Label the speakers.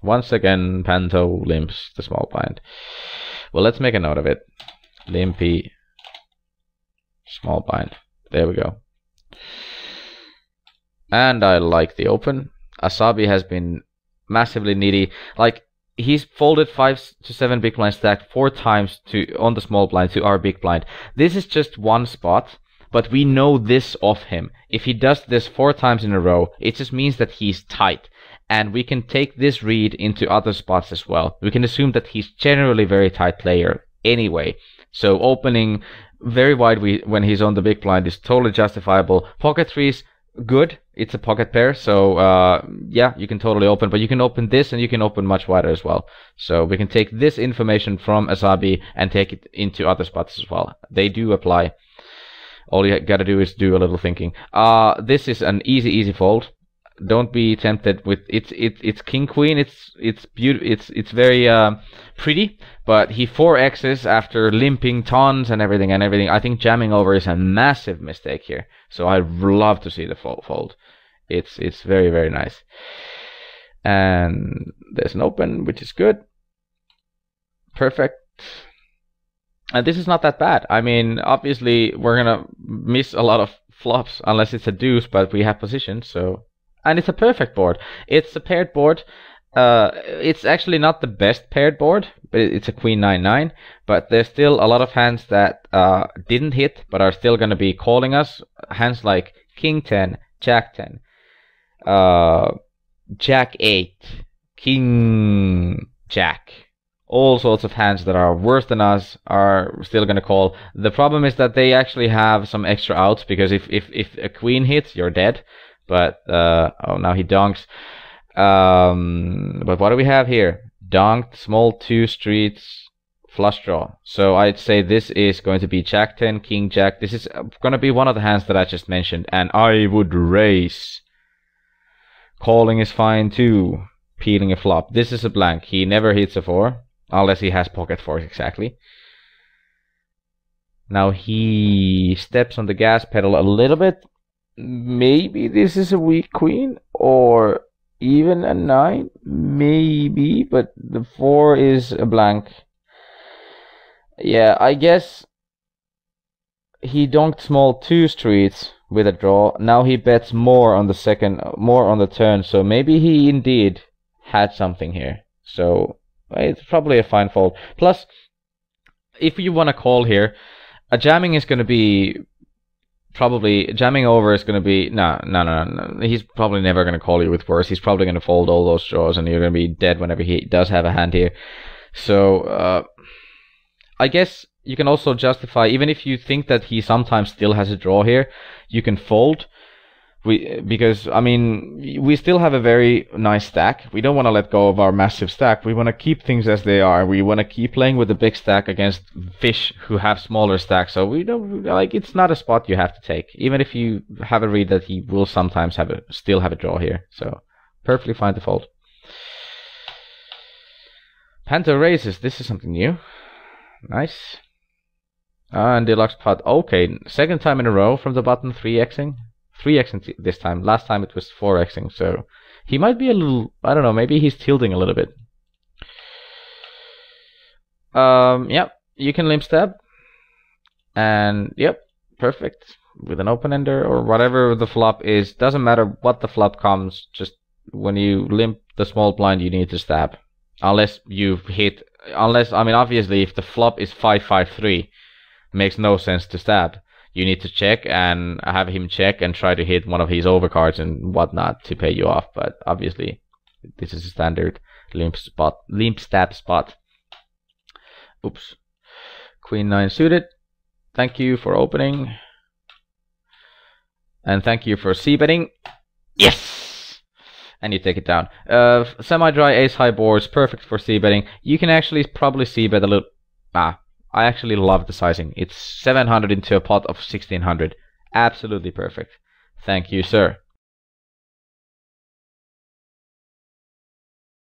Speaker 1: Once again, Panto limps the small blind. Well, let's make a note of it. Limpy small blind. There we go. And I like the open. Asabi has been massively needy. Like, he's folded 5 to 7 big blind stacked 4 times on the small blind to our big blind. This is just one spot, but we know this of him. If he does this 4 times in a row, it just means that he's tight. And we can take this read into other spots as well. We can assume that he's generally a very tight player anyway. So opening very wide when he's on the big blind is totally justifiable. Pocket threes, good. It's a pocket pair, so yeah, you can totally open. But you can open this and you can open much wider as well. So we can take this information from Asabi and take it into other spots as well. They do apply. All you gotta do is do a little thinking. This is an easy fold. Don't be tempted with it's king queen. It's beautiful. It's very pretty, but he 4x's after limping tons and everything. I think jamming over is a massive mistake here. So I love to see the fold. It's very nice. And there's an open, which is good. Perfect. And this is not that bad. I mean, obviously we're gonna miss a lot of flops unless it's a deuce, but we have position, so. And it's a perfect board. It's a paired board. It's actually not the best paired board, but it's a queen 9-9. But there's still a lot of hands that didn't hit, but are still going to be calling us. Hands like king 10, jack 10, jack 8, king jack. All sorts of hands that are worse than us are still going to call. The problem is that they actually have some extra outs, because if a queen hits, you're dead. But, oh, now he donks. But what do we have here? Donked, small 2 streets, flush draw. So I'd say this is going to be jack 10, king jack. This is going to be one of the hands that I just mentioned. And I would raise. Calling is fine too. Peeling a flop. This is a blank. He never hits a 4. Unless he has pocket 4s exactly. Now he steps on the gas pedal a little bit. Maybe this is a weak queen, or even a 9, maybe, but the 4 is a blank. Yeah, I guess he donked small 2 streets with a draw. Now he bets more on the turn, so maybe he indeed had something here. So it's probably a fine fold. Plus, if you want to call here, a jamming is going to be probably jamming over is going to be no. He's probably never going to call you with worse. He's probably going to fold all those draws, and you're going to be dead whenever he does have a hand here. So I guess you can also justify, even if you think that he sometimes still has a draw here, you can fold. Because I mean, we still have a very nice stack. We don't want to let go of our massive stack. We want to keep things as they are. We want to keep playing with the big stack against fish who have smaller stacks. So we don't like, it's not a spot you have to take, even if you have a read that he will sometimes still have a draw here. So perfectly fine to fold. Panther raises. This is something new. Nice. And deluxe pot. Okay, second time in a row from the button, 3xing. 3xing this time. Last time it was 4xing, so he might be a little, I don't know, maybe he's tilting a little bit. Yep, you can limp stab. And yep, perfect. With an open ender or whatever the flop is, doesn't matter what the flop comes, just when you limp the small blind you need to stab. Unless you've hit, I mean obviously if the flop is 5-5-3, makes no sense to stab. You need to check and have him check and try to hit one of his overcards and whatnot to pay you off. But obviously, this is a standard limp stab spot. Oops. Queen 9 suited. Thank you for opening. And thank you for c-betting. Yes! And you take it down. Semi-dry ace-high boards, perfect for c-betting. You can actually probably c-bet a little... I actually love the sizing. It's 700 into a pot of 1600. Absolutely perfect. Thank you, sir.